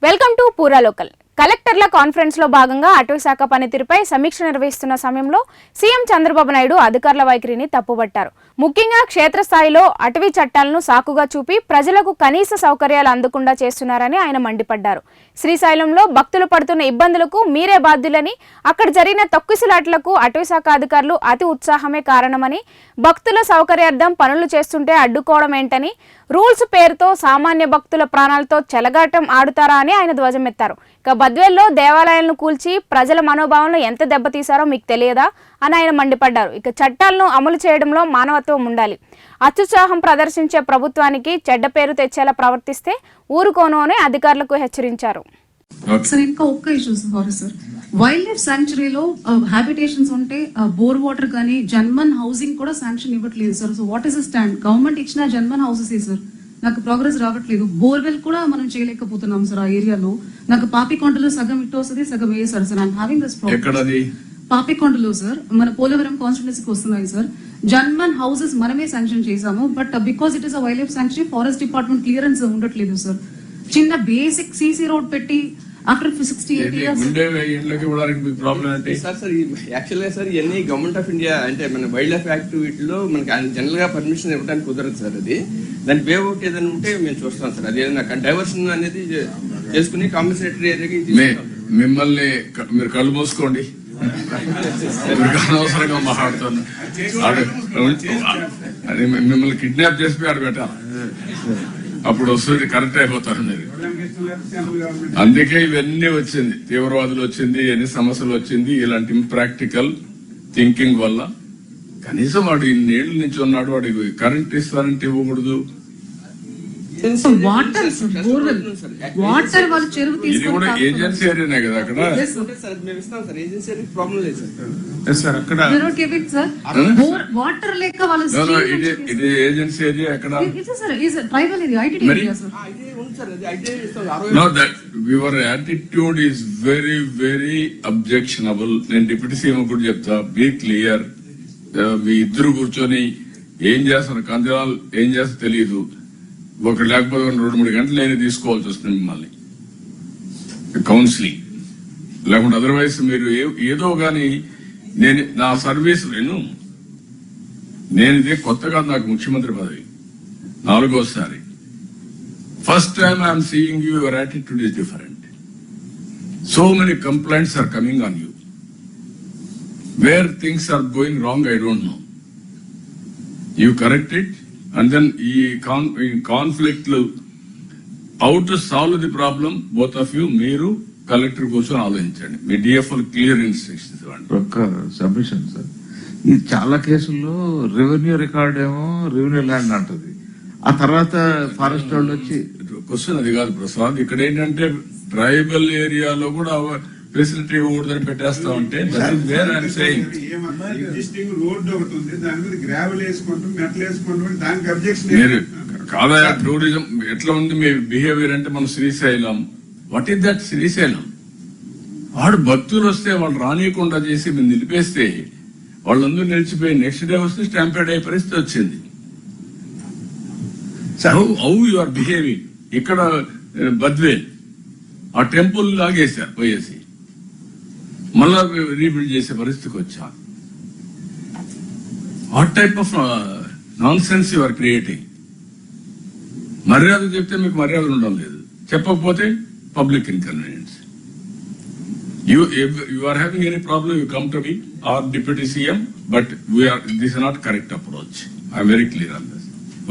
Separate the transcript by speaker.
Speaker 1: Welcome to పూరా local. కలెక్టర్ల conference లో భాగంగా అటవీ శాఖ పనితీరుపై సమీక్ష నిర్వహిస్తున్న సమయంలో సీఎం చంద్రబాబు నాయుడు అధికారుల వైఖరిని తప్పుబట్టారు. ముఖ్యంగా క్షేత్రస్థాయిలో అటవీ చట్టాలను సాకుగా చూపి ప్రజలకు కనీస సౌకర్యాలు అందకుండా చేస్తున్నారని ఆయన మండిపడ్డారు. శ్రీశైలంలో భక్తులు పడుతున్న ఇబ్బందులకు మీరే బాధ్యులని, అక్కడ జరిగిన తొక్కిసలాట్లకు అటవీ శాఖ అధికారులు అతి ఉత్సాహమే కారణమని, భక్తుల సౌకర్యార్థం పనులు చేస్తుంటే అడ్డుకోవడం ఏంటని, రూల్స్ పేరుతో సామాన్య భక్తుల ప్రాణాలతో చెలగాటం ఆడుతారా అని ఆయన ధ్వజమెత్తారు. ఇక బద్వేల్లో దేవాలయాలను కూల్చి ప్రజల మనోభావంలో ఎంత దెబ్బతీశారో మీకు తెలియదా అని ఆయన మండిపడ్డారు. ఇక చట్టాలను అమలు చేయడంలో మానవత్వం ఉండాలి. అత్యుత్సాహం ప్రదర్శించే ప్రభుత్వానికి చెడ్డ పేరు తెచ్చేలా ప్రవర్తిస్తే ఊరుకోను అని అధికారులకు హెచ్చరించారు.
Speaker 2: సార్ ఇంకా ఒక్క ఇష్యూ సార్, వైల్డ్ లైఫ్ శాంక్చురీలో హ్యాబిటేషన్స్ ఉంటే బోర్ వాటర్ కానీ జన్మన్ హౌసింగ్ కూడా శాంక్షన్ ఇవ్వట్లేదు sir. So what is the stand? Government ఇచ్చిన జన్మన్ హౌసెస్ సార్, నాకు ప్రోగ్రెస్ రావట్లేదు. బోర్వెల్ కూడా మనం చేయలేకపోతున్నాం సార్. ఆ ఏరియాలో నాకు పాపికొండలో సగం ఇటు వస్తుంది, సగం వేసారు sir. I'm having this problem. పాపికొండలో సార్, మన పోలవరం కాన్స్టిట్యున్సీకి వస్తున్నాయి సార్. జన్మన్ హౌసెస్ మనమే శాంక్షన్ చేసాము, but because it is a wild life sanctuary forest department clearance ఉండట్లేదు సార్. చిన్న బేసిక్ సీసీ రోడ్ పెట్టి ఆఫ్టర్ 68 years
Speaker 3: యాక్చువల్గా సార్ ఇవన్నీ గవర్నమెంట్ ఆఫ్ ఇండియా అంటే మన వైల్డ్ లైఫ్ యాక్ట్ వీటిలో మనకి జనరల్ గా పర్మిషన్ ఇవ్వడానికి కుదరదు సార్. అది దాని వే అవుట్ ఏదైనా ఉంటే మేము చూస్తాం సార్. అది ఏదైనా డైవర్షన్ అనేది చేసుకుని కాంపెన్సేటరీ ఏరియాకి
Speaker 4: మిమ్మల్ని మీరు కళ్ళు మూసుకోండి, అనవసరంగా మాట్లాడుతున్నా. మిమ్మల్ని కిడ్నాప్ చేసి ఆడ పెట్టాలి, అప్పుడు వస్తుంది, కరెక్ట్ అయిపోతారు మీరు. అందుకే ఇవన్నీ వచ్చింది, తీవ్రవాదులు వచ్చింది, ఎన్ని సమస్యలు వచ్చింది. ఇలాంటి ఇంప్రాక్టికల్ థింకింగ్ వల్ల కనీసం వాడు ఇన్నేళ్ల నుంచి ఉన్నాడు, వాడికి కరెంట్ ఇస్తారంటే ఇవ్వకూడదు.
Speaker 2: వాటర్ వాళ్ళు చెరువు
Speaker 4: ఇది కూడా ఏజెన్సీ ఏరియానే కదా అక్కడ.
Speaker 2: వాటర్ లేక వాళ్ళు
Speaker 4: ఇది ఏజెన్సీ ఏరియా ఎక్కడ?
Speaker 2: Tribal area, IT area sir.
Speaker 4: No, that your attitude is very, very objectionable. నేను డిప్యూటీ సీఎం కూడా చెప్తా, బీ క్లియర్. మీ ఇద్దరు కూర్చొని ఏం చేస్తారు, కందిరాలు ఏం చేస్తా తెలియదు. ఒకటి లేకపోతే 2-3 గంటలు నేను తీసుకోవాల్సి వస్తుంది మిమ్మల్ని కౌన్సిలింగ్, లేకుంటే అదర్వైజ్ మీరు ఏదో గాని. నేను నా సర్వీస్ నేను ఇదే కొత్తగా, నాకు ముఖ్యమంత్రి పదవి 4వ సారి. First time I am seeing you, your attitude is different. So many complaints are coming on you. Where things are going wrong, I don't know. You correct it, and then conflict, how to solve the problem, both of you, మీరు collector కూర్చొని ఆలోచించండి. మీ DFO clear instructions ఇవ్వండి.
Speaker 5: ఒక్క submission sir, ఈ చాలా కేసుల్లో revenue record ఏమో revenue land అంటది, ఆ తర్వాత ఫారెస్ట్ వాళ్ళు వచ్చి.
Speaker 4: క్వశ్చన్ అది కాదు ప్రసాద్. ఇక్కడ ఏంటంటే ట్రైబల్ ఏరియాలో కూడా ఫెసిలిటీ ఇవ్వకూడదని పెట్టేస్తా ఉంటే మీరు కాదా. టూరిజం ఎట్లా ఉంది మీ బిహేవియర్ అంటే, మన Srisailam, what is that Srisailam? వాడు భక్తులు వస్తే వాళ్ళు రానియకుండా చేసి మీరు నిలిపేస్తే వాళ్ళందరూ నిలిచిపోయి నెక్స్ట్ డే వస్తే స్టాంపేడ్ అయ్యే పరిస్థితి వచ్చింది. How you are behaving. ఇక్కడ బద్వేల్ ఆ టెంపుల్ లాగేశారు పోయేసి, మళ్ళా రీబిల్డ్ చేసే పరిస్థితికి వచ్చా. What type of nonsense you are creating. మర్యాద చెప్తే మీకు మర్యాద ఉండడం లేదు, చెప్పకపోతే public inconvenience. You are having any problem, you come to me or Deputy CM, but this is not correct approach. I am very clear on that.